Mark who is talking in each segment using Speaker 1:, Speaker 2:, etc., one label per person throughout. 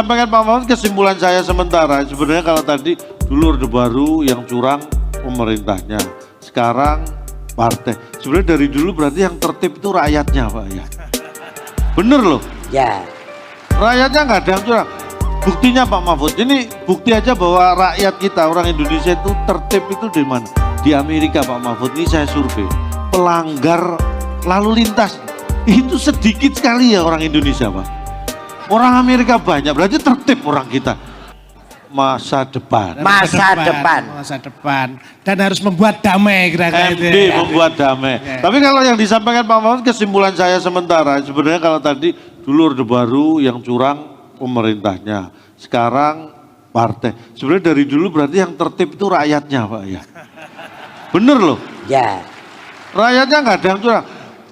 Speaker 1: Sampaikan Pak Mahfud, kesimpulan saya sementara sebenarnya kalau tadi dulu Orde Baru yang curang pemerintahnya, sekarang partai. Sebenarnya dari dulu berarti yang tertib itu rakyatnya Pak ya. Bener loh.
Speaker 2: Ya.
Speaker 1: Rakyatnya nggak ada yang curang. Buktinya Pak Mahfud, ini bukti aja bahwa rakyat kita orang Indonesia itu tertib itu di mana? Di Amerika Pak Mahfud, ini saya survei. Pelanggar lalu lintas itu sedikit sekali ya orang Indonesia Pak. Orang Amerika banyak, berarti tertib orang kita. Masa depan.
Speaker 3: Masa depan. Dan harus membuat damai kira-kira itu.
Speaker 1: MD membuat damai. Ya. Tapi kalau yang disampaikan Pak Mahfud, kesimpulan saya sementara sebenarnya kalau tadi dulu Orde Baru yang curang pemerintahnya, sekarang partai. Sebenarnya dari dulu berarti yang tertib itu rakyatnya Pak ya. Bener loh.
Speaker 2: Ya.
Speaker 1: Rakyatnya nggak ada yang curang.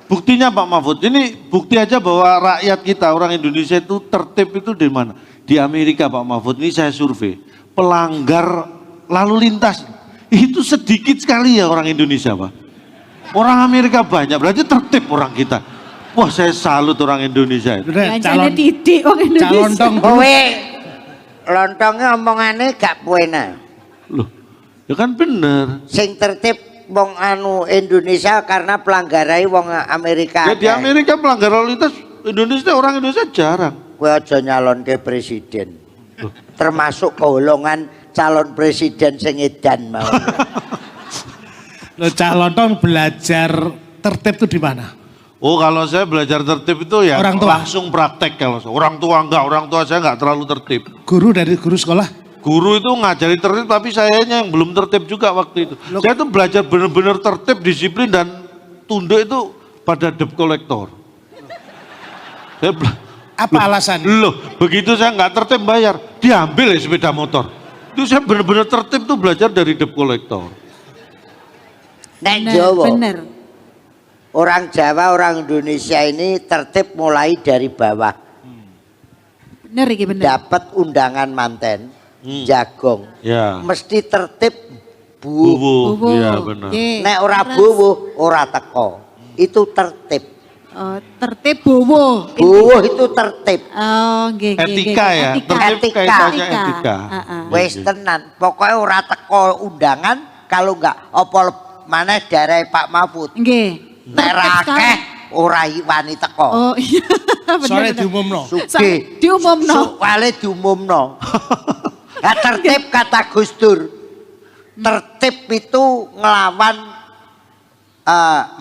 Speaker 1: Buktinya Pak Mahfud, ini bukti aja bahwa rakyat kita orang Indonesia itu tertib itu di mana? Di Amerika Pak Mahfud, ini saya survei. Pelanggar lalu lintas itu sedikit sekali ya orang Indonesia Pak. Orang Amerika banyak, berarti tertib orang kita. Wah saya salut orang Indonesia.
Speaker 4: Calon titik orang Indonesia.
Speaker 3: Calontong
Speaker 2: kowe lontongnya omongannya gak puena.
Speaker 1: Loh, ya kan bener.
Speaker 2: Sing tertib wong anu Indonesia karena pelanggarai wong Amerika.
Speaker 1: Ya di Amerika pelanggar lalu lintas, Indonesia orang Indonesia jarang.
Speaker 2: Kowe aja nyalon ke presiden. Termasuk golongan calon presiden sing edan mau.
Speaker 3: Lo Calontong belajar tertib itu di mana?
Speaker 1: Oh kalau saya belajar tertib itu ya
Speaker 3: orang tua.
Speaker 1: Langsung praktek kalau orang tua enggak, orang tua saya enggak terlalu tertib.
Speaker 3: Guru dari guru sekolah?
Speaker 1: Guru itu ngajari tertib tapi sayanya yang belum tertib juga waktu itu. Loh. Saya tuh belajar benar-benar tertib, disiplin dan tunduk itu pada debt collector.
Speaker 3: Apa alasannya?
Speaker 1: Loh, begitu saya nggak tertib bayar, diambil ya sepeda motor. Itu saya benar-benar tertib tuh belajar dari debt collector.
Speaker 2: Nek Jawa.
Speaker 4: Bener.
Speaker 2: Orang Jawa, orang Indonesia ini tertib mulai dari bawah.
Speaker 4: Bener iki bener.
Speaker 2: Dapat undangan manten, jagong.
Speaker 1: Ya.
Speaker 2: Mesti tertib
Speaker 1: Bubu. Iya benar.
Speaker 2: Nek ora bubu, ora teko. Itu tertib.
Speaker 4: Tertib bowo.
Speaker 2: Buwuh itu tertib.
Speaker 4: Oh, nggih nggih.
Speaker 1: Etika ya, tertib kaitannya etika.
Speaker 2: Wis tenan, pokoknya ora teko undangan kalau enggak apa maneh daerah Pak Mahfud.
Speaker 4: Nggih.
Speaker 2: Nek akeh ora wani teko.
Speaker 4: Oh iya.
Speaker 3: Soalnya diumumno.
Speaker 2: Sugih.
Speaker 4: Diumumno.
Speaker 2: Soale diumumno. Nah, tertib kata Gus Dur. Tertib itu ngelawan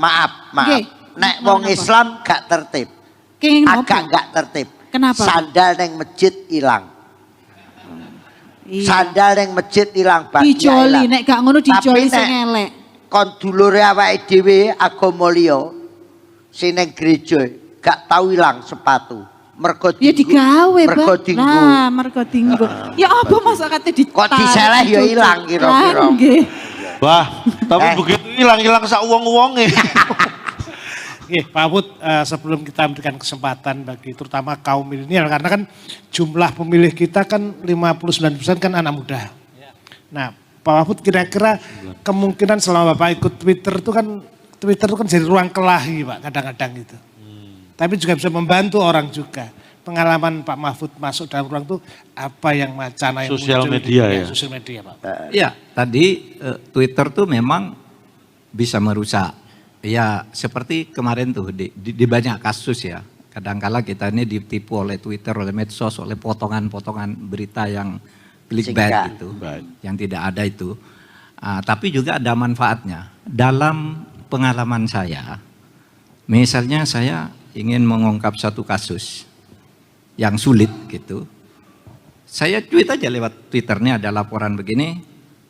Speaker 2: maaf. Nek wong Islam gak tertib. Agak gak tertib.
Speaker 4: Kenapa?
Speaker 2: Sandal neng masjid hilang.
Speaker 4: Iya.
Speaker 2: Sandal neng masjid hilang.
Speaker 4: Dijoli, nek gak ngono dijoli sing elek.
Speaker 2: Kon dulure awake dhewe agama liya sing neng gereja gak tau hilang sepatu. Mergo
Speaker 4: Ya digawe,
Speaker 2: mergo
Speaker 4: Pak.
Speaker 2: dinggo.
Speaker 4: Nah, mergo dinggo. Ya apa masa kate
Speaker 2: Kok diseleh ya hilang kira-kira.
Speaker 4: Nggih.
Speaker 1: Wah, tapi begitu hilang-hilang sak uang-uangnya.
Speaker 3: Pak Mahfud, sebelum kita memberikan kesempatan bagi terutama kaum milenial, karena kan jumlah pemilih kita kan 59% kan anak muda. Nah, Pak Mahfud kira-kira kemungkinan selama Bapak ikut Twitter itu kan jadi ruang kelahi Pak kadang-kadang gitu. Tapi juga bisa membantu orang juga. Pengalaman Pak Mahfud masuk dalam ruang itu apa yang wacana yang
Speaker 1: Sosial
Speaker 3: muncul
Speaker 1: media
Speaker 3: gitu,
Speaker 1: ya.
Speaker 3: Sosial media Pak.
Speaker 5: Ya, tadi Twitter tuh memang bisa merusak. Ya, seperti kemarin tuh di banyak kasus ya. Kadangkala kita ini ditipu oleh Twitter, oleh medsos, oleh potongan-potongan berita yang clickbait itu, yang tidak ada itu. Tapi juga ada manfaatnya. Dalam pengalaman saya, misalnya saya ingin mengungkap satu kasus yang sulit gitu. Saya tweet aja lewat Twitternya ada laporan begini,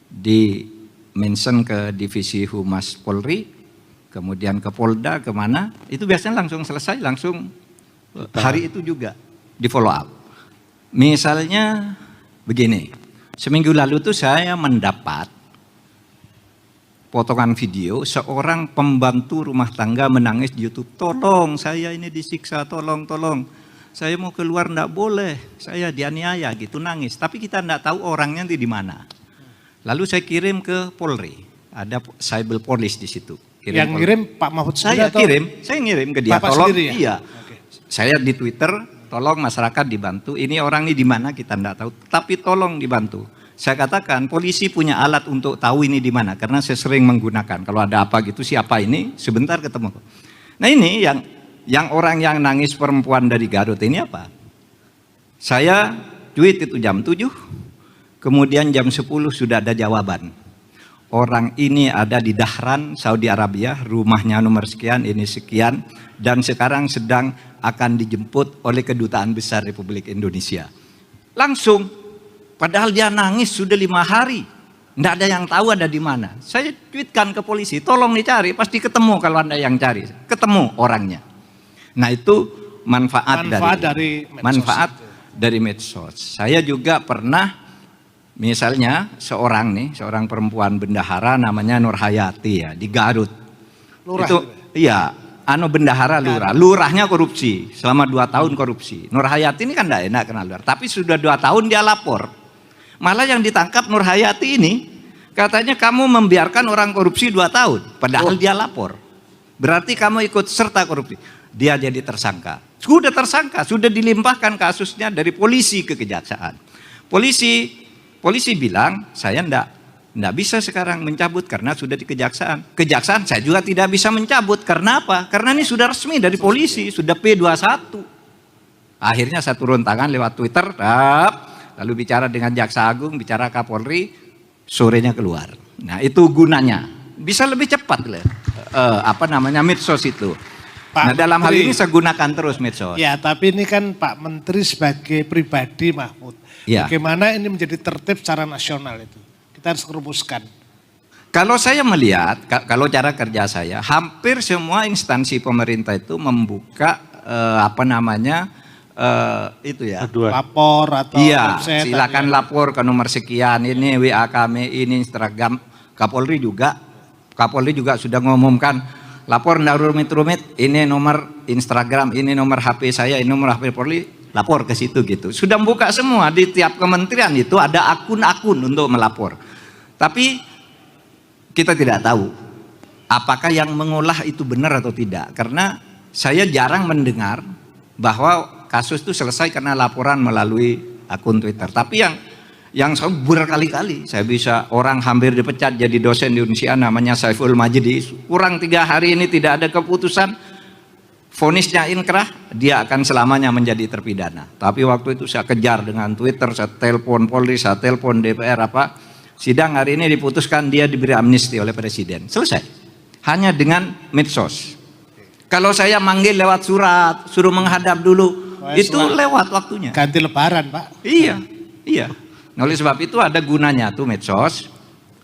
Speaker 5: di mention ke Divisi Humas Polri, kemudian ke Polda, kemana, itu biasanya langsung selesai, langsung hari itu juga di follow up. Misalnya begini, seminggu lalu tuh saya mendapat potongan video seorang pembantu rumah tangga menangis di YouTube, tolong saya ini disiksa, tolong. Saya mau keluar enggak boleh, saya dianiaya gitu, nangis. Tapi kita enggak tahu orangnya di mana. Lalu saya kirim ke Polri, ada cyber police di situ.
Speaker 3: Yang ngirim Pak Mahfud
Speaker 5: saya
Speaker 3: atau
Speaker 5: kirim, saya ngirim ke dia.
Speaker 3: Bapak
Speaker 5: tolong,
Speaker 3: sendiri ya?
Speaker 5: iya.
Speaker 3: Okay.
Speaker 5: Saya di Twitter tolong masyarakat dibantu. Ini orang ini di mana kita tidak tahu, tapi tolong dibantu. Saya katakan polisi punya alat untuk tahu ini di mana, karena saya sering menggunakan. Kalau ada apa gitu, siapa ini, sebentar ketemu. Nah ini yang orang yang nangis perempuan dari Garut ini apa? Saya tweet itu jam 7, kemudian jam 10 sudah ada jawaban. Orang ini ada di Dahran, Saudi Arabia, rumahnya nomor sekian, ini sekian, dan sekarang sedang akan dijemput oleh Kedutaan Besar Republik Indonesia. Langsung, padahal dia nangis sudah 5 hari, tidak ada yang tahu ada di mana. Saya tweetkan ke polisi, tolong dicari, pasti ketemu kalau Anda yang cari, ketemu orangnya. Nah itu manfaat dari medsos. Saya juga pernah, misalnya seorang perempuan bendahara namanya Nur Hayati ya di Garut.
Speaker 3: Lurah
Speaker 5: Itu
Speaker 3: gitu?
Speaker 5: iya, bendahara lurah. Lurahnya korupsi, selama 2 tahun korupsi. Nur Hayati ini kan tidak enak kenal lurah, tapi sudah 2 tahun dia lapor. Malah yang ditangkap Nur Hayati ini katanya kamu membiarkan orang korupsi 2 tahun, padahal dia lapor. Berarti kamu ikut serta korupsi. Dia jadi tersangka. Sudah tersangka, sudah dilimpahkan kasusnya dari polisi ke kejaksaan. Polisi bilang, saya enggak bisa sekarang mencabut karena sudah di kejaksaan. Kejaksaan saya juga tidak bisa mencabut. Karena apa? Karena ini sudah resmi dari polisi, sudah P21. Akhirnya saya turun tangan lewat Twitter, lalu bicara dengan Jaksa Agung, bicara Kapolri, sorenya keluar. Nah itu gunanya. Bisa lebih cepat medsos itu. Nah dalam hal ini saya gunakan terus medsos.
Speaker 3: Ya, tapi ini kan Pak Menteri sebagai pribadi Mahfud.
Speaker 5: Ya.
Speaker 3: Bagaimana ini menjadi tertib secara nasional itu? Kita harus rumuskan.
Speaker 5: Kalau saya melihat, kalau cara kerja saya, hampir semua instansi pemerintah itu membuka itu ya.
Speaker 3: Lapor atau
Speaker 5: iya,
Speaker 3: website.
Speaker 5: silakan lapor ke nomor sekian, ini WA kami, ini Instagram. Kapolri juga sudah mengumumkan, lapor ndak rumit-rumit, ini nomor Instagram, ini nomor HP saya, ini nomor HP Polri, lapor ke situ gitu. Sudah membuka semua, di tiap kementerian itu ada akun-akun untuk melapor. Tapi kita tidak tahu apakah yang mengolah itu benar atau tidak. Karena saya jarang mendengar bahwa kasus itu selesai karena laporan melalui akun Twitter. Tapi yang berkali-kali saya bisa, orang hampir dipecat jadi dosen di Indonesia namanya Saiful Majdi, kurang 3 hari ini tidak ada keputusan, vonisnya inkrah, dia akan selamanya menjadi terpidana. Tapi waktu itu saya kejar dengan Twitter, saya telepon Polri, saya telepon DPR sidang hari ini diputuskan dia diberi amnesti oleh Presiden, selesai, hanya dengan medsos. Kalau saya manggil lewat surat, suruh menghadap dulu, itu lewat waktunya.
Speaker 3: Ganti lebaran Pak.
Speaker 5: Iya. Oleh sebab itu ada gunanya tuh medsos,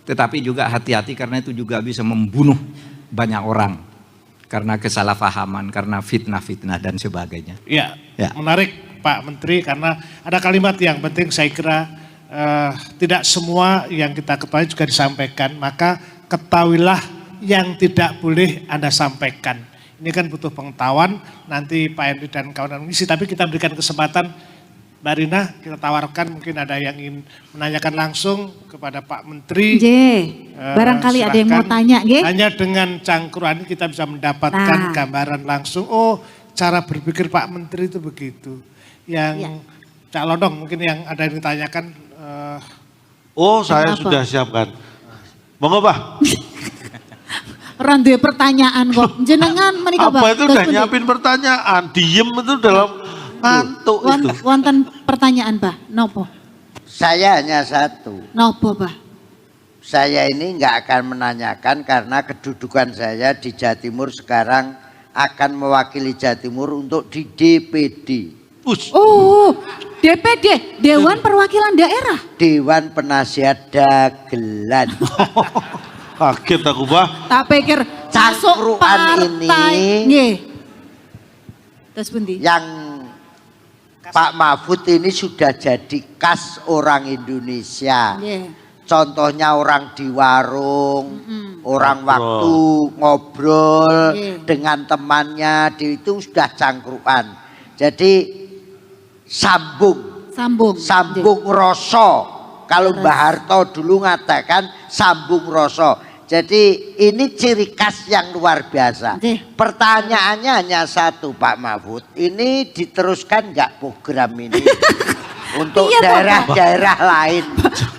Speaker 5: tetapi juga hati-hati karena itu juga bisa membunuh banyak orang karena kesalahpahaman, karena fitnah-fitnah dan sebagainya.
Speaker 3: Ya,
Speaker 5: Ya.
Speaker 3: Menarik Pak Menteri, karena ada kalimat yang penting saya kira tidak semua yang kita ketahui juga disampaikan, maka ketahuilah yang tidak boleh Anda sampaikan. Ini kan butuh pengetahuan, nanti Pak Henry dan kawan-kawan mengisi, tapi kita berikan kesempatan Mbak Rina, kita tawarkan mungkin ada yang ingin menanyakan langsung kepada Pak Menteri.
Speaker 4: Barangkali ada yang mau tanya,
Speaker 3: Hanya dengan cangkruan kita bisa mendapatkan gambaran langsung. Oh, cara berpikir Pak Menteri itu begitu. Yang Cak Lodong mungkin yang ada yang ditanyakan.
Speaker 1: Saya sudah siapkan. Monggo Pak.
Speaker 4: Orang duwe pertanyaan kok. Jenengan menika
Speaker 1: Apa itu udah nyiapin pertanyaan, diem itu dalam ngantuk itu.
Speaker 4: Wonten pertanyaan, Pak. Nopo?
Speaker 2: Saya hanya satu.
Speaker 4: Nopo, Pak?
Speaker 2: Saya ini nggak akan menanyakan karena kedudukan saya di Jawa Timur sekarang akan mewakili Jawa Timur untuk di DPD.
Speaker 4: Oh, DPD, Dewan Perwakilan Daerah.
Speaker 2: Dewan Penasihat Dagelan.
Speaker 1: Kaget aku Pak.
Speaker 4: Tak pikir masuk
Speaker 2: Cangkruan
Speaker 4: partai.
Speaker 2: ini
Speaker 4: Nggih. Terus pundi?
Speaker 2: yang Pak Mahfud ini sudah jadi khas orang Indonesia. Contohnya orang di warung, orang waktu ngobrol dengan temannya, itu sudah cangkruan. Jadi sambung rasa. Kalau Mbah Harto dulu mengatakan sambung rasa. Jadi ini ciri khas yang luar biasa.
Speaker 4: Oke.
Speaker 2: Pertanyaannya hanya satu Pak Mahfud, ini diteruskan nggak program ini untuk
Speaker 4: Iya, Pak.
Speaker 2: daerah-daerah lain?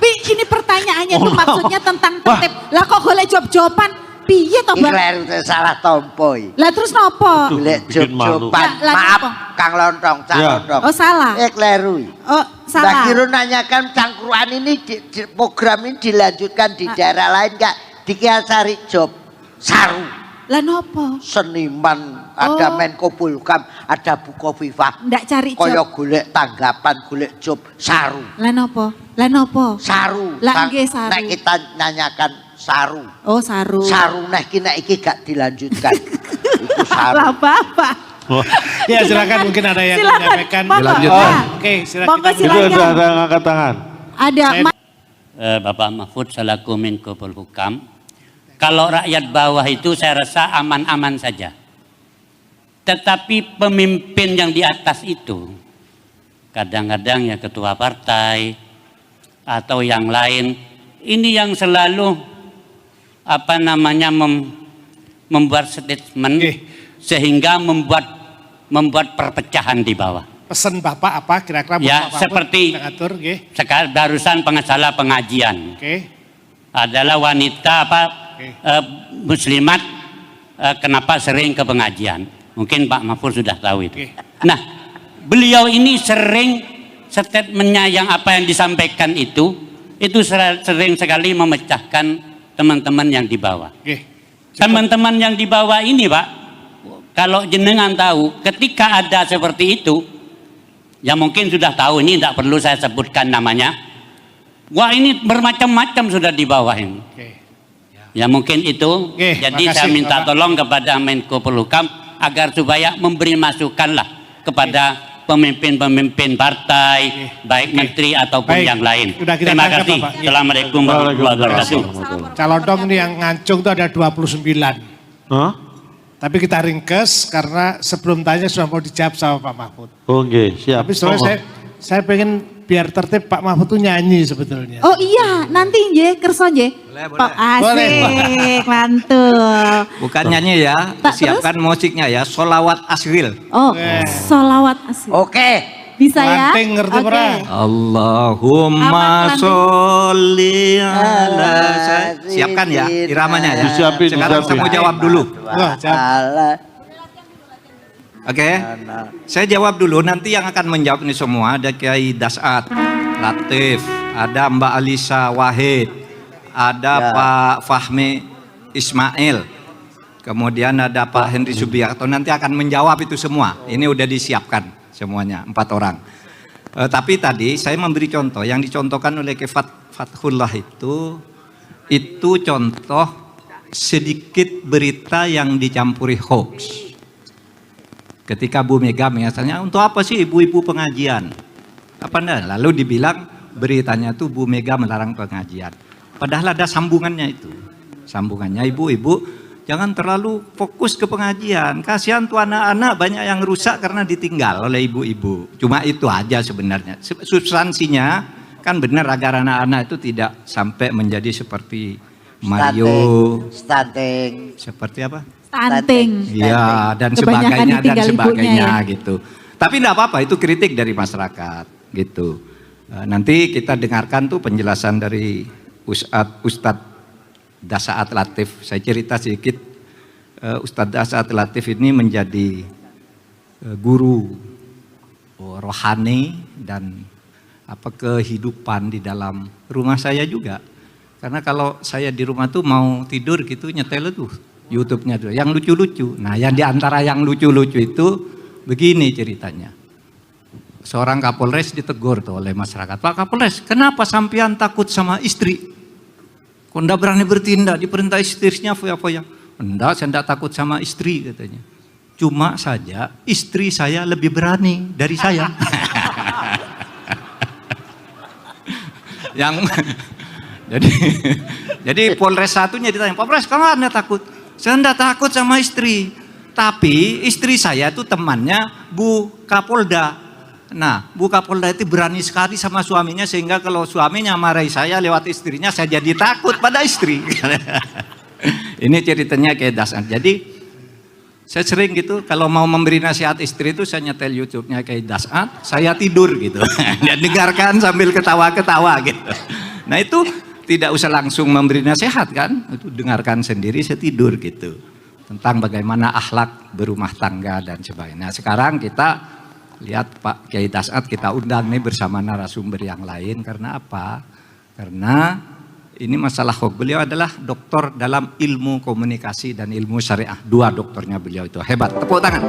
Speaker 4: Pi, ini pertanyaannya tuh maksudnya tentang tertib. Lah kok golek job-joban? Piye to, Bang?
Speaker 2: Ikler salah tompoi.
Speaker 4: Lah terus nopo?
Speaker 2: Golek
Speaker 1: bikin malu.
Speaker 2: job-joban.
Speaker 4: Lah,
Speaker 2: Maaf
Speaker 4: apa?
Speaker 2: Kang Lontong, Cak
Speaker 1: Ya.
Speaker 2: Lontong.
Speaker 4: Oh salah.
Speaker 2: Kleru.
Speaker 4: Oh
Speaker 2: Mbak
Speaker 4: salah.
Speaker 2: Kiro nanyakan cangkruan ini program ini dilanjutkan di daerah lain nggak? Di Kiasari job saru.
Speaker 4: Lah nopo?
Speaker 2: Seniman, ada
Speaker 4: Oh.
Speaker 2: Menko Polhukam, ada Bukoviva.
Speaker 4: Ndak cari
Speaker 2: Kaya
Speaker 4: job.
Speaker 2: golek tanggapan, golek job saru.
Speaker 4: Lah nopo? Lah nopo?
Speaker 2: Saru.
Speaker 4: Lah nggih, saru.
Speaker 2: Nek kita nanyakan saru.
Speaker 4: Oh saru.
Speaker 2: Saru nek iki gak dilanjutkan. Itu saru.
Speaker 4: Lah Bapak.
Speaker 3: Ya silakan mungkin ada yang
Speaker 4: Silakan.
Speaker 3: menyampaikan.
Speaker 4: Monggo.
Speaker 5: Dilanjutkan.
Speaker 4: Ya.
Speaker 3: Oke, silakan.
Speaker 4: Monggo,
Speaker 3: kita
Speaker 1: Itu
Speaker 4: silakan.
Speaker 1: ada yang angkat tangan.
Speaker 4: Ada
Speaker 6: Bapak Mahfud selaku Menko Polhukam, kalau rakyat bawah itu saya rasa aman-aman saja. Tetapi pemimpin yang di atas itu, kadang-kadang ya ketua partai atau yang lain, ini yang selalu membuat statement
Speaker 3: Oke.
Speaker 6: sehingga membuat perpecahan di bawah.
Speaker 3: Pesan Bapak apa kira-kira buat
Speaker 6: Ya,
Speaker 3: Pak Mahfud
Speaker 6: seperti
Speaker 3: kita atur, nggih.
Speaker 6: sekarang barusan pengacara pengajian
Speaker 3: Oke.
Speaker 6: adalah wanita
Speaker 3: Oke.
Speaker 6: muslimat, kenapa sering ke pengajian? Mungkin Pak Mahfud sudah tahu itu.
Speaker 3: Oke.
Speaker 6: Nah, beliau ini sering statementnya yang apa yang disampaikan itu sering sekali memecahkan teman-teman yang di bawah.
Speaker 3: Oke.
Speaker 6: Teman-teman yang di bawah ini, Pak, kalau jenengan tahu, ketika ada seperti itu, ya mungkin sudah tahu, ini tidak perlu saya sebutkan namanya. Wah, ini bermacam-macam sudah di bawah ini.
Speaker 3: Oke.
Speaker 6: Ya mungkin itu.
Speaker 3: Oke,
Speaker 6: Jadi
Speaker 3: makasih,
Speaker 6: saya minta
Speaker 3: Bapak.
Speaker 6: tolong kepada Menko Polhukam agar supaya memberi masukan lah kepada pemimpin-pemimpin partai, baik
Speaker 3: Oke.
Speaker 6: menteri ataupun
Speaker 3: Baik.
Speaker 6: yang lain.
Speaker 3: Sudah kita
Speaker 6: Terima
Speaker 3: tangkap,
Speaker 6: kasih.
Speaker 3: Bapak. Ya.
Speaker 6: Assalamualaikum warahmatullahi wabarakatuh.
Speaker 3: Calon dong ini yang ngancung itu ada 29.
Speaker 1: Hah?
Speaker 3: Tapi kita ringkes karena sebelum tanya sudah mau dijawab sama Pak Mahfud.
Speaker 1: Oke, siap.
Speaker 3: Tapi sebenarnya
Speaker 1: Monggo.
Speaker 3: saya pengen biar tertib Pak Mahfud tuh nyanyi sebetulnya.
Speaker 4: Oh iya, nanti nggih kerso nggih.
Speaker 5: Boleh, boleh.
Speaker 4: Pak asik, mantul.
Speaker 5: Bukan nyanyi ya,
Speaker 4: Tak,
Speaker 5: siapkan musiknya ya, solawat asril.
Speaker 4: Oh, solawat asik.
Speaker 2: Oke.
Speaker 4: Bisa ya?
Speaker 3: Lanting, ngerti
Speaker 4: Oke.
Speaker 3: ora?
Speaker 5: Allahumma
Speaker 4: Aman,
Speaker 5: sholli ala siapkan ya iramanya ya.
Speaker 1: Disiapin,
Speaker 5: Sekarang saya mau
Speaker 1: disiapin.
Speaker 5: jawab dulu.
Speaker 3: Wah, jawab.
Speaker 2: Allah.
Speaker 5: Oke. Saya jawab dulu, nanti yang akan menjawab ini semua ada Kiai Dasat, Latif, ada Mbak Alisa Wahid, ada
Speaker 2: Ya.
Speaker 5: Pak Fahmi Ismail, kemudian ada Pak Henry Subiakto, nanti akan menjawab itu semua. Ini udah disiapkan semuanya, 4 orang. Tapi tadi saya memberi contoh, yang dicontohkan oleh Fathullah itu contoh sedikit berita yang dicampuri hoax. Ketika Bu Mega misalnya, untuk apa sih ibu-ibu pengajian? Apa enggak? Lalu dibilang beritanya tuh Bu Mega melarang pengajian. Padahal ada sambungannya itu. Sambungannya ibu-ibu jangan terlalu fokus ke pengajian. Kasihan tuh anak-anak banyak yang rusak karena ditinggal oleh ibu-ibu. Cuma itu aja sebenarnya. Substansinya kan benar agar anak-anak itu tidak sampai menjadi seperti Mario.
Speaker 2: Stunting.
Speaker 5: Seperti apa?
Speaker 4: Stunting.
Speaker 5: Iya, dan
Speaker 4: Kebanyakan
Speaker 5: sebagainya
Speaker 4: ditinggal ibunya ya.
Speaker 5: gitu. Tapi enggak apa-apa, itu kritik dari masyarakat gitu. Nanti kita dengarkan tuh penjelasan dari Ustadz Dasaat Latif. Saya cerita sedikit. Ustadz Dasaat Latif ini menjadi guru rohani dan kehidupan di dalam rumah saya juga. Karena kalau saya di rumah tuh mau tidur gitu nyetel tuh YouTube-nya tuh yang lucu-lucu. Nah, yang diantara yang lucu-lucu itu begini ceritanya. Seorang Kapolres ditegur tuh oleh masyarakat. Pak Kapolres, kenapa sampean takut sama istri? Kok enggak berani bertindak, diperintah istrinya foya-foya. Enggak, saya enggak takut sama istri katanya. Cuma saja istri saya lebih berani dari saya. Yang jadi Polres satunya ditanya, Polres kamu anda takut? Saya enggak takut sama istri, tapi istri saya itu temannya Bu Kapolda. Nah, Bu Kapolda itu berani sekali sama suaminya sehingga kalau suaminya marahi saya lewat istrinya, saya jadi takut pada istri. Ini ceritanya kayak Dasat. Jadi saya sering gitu kalau mau memberi nasihat istri itu saya nyetel YouTube-nya kayak Dasat, saya tidur gitu. Dan dengarkan sambil ketawa-ketawa gitu. Nah itu tidak usah langsung memberi nasihat kan, itu dengarkan sendiri saya tidur gitu. Tentang bagaimana akhlak berumah tangga dan sebagainya. Nah sekarang kita lihat Pak Kiai Dasat kita undang nih bersama narasumber yang lain karena apa? Karena ini masalah hoax. Beliau adalah doktor dalam ilmu komunikasi dan ilmu syariah. 2 doktornya beliau itu hebat. Tepuk tangan.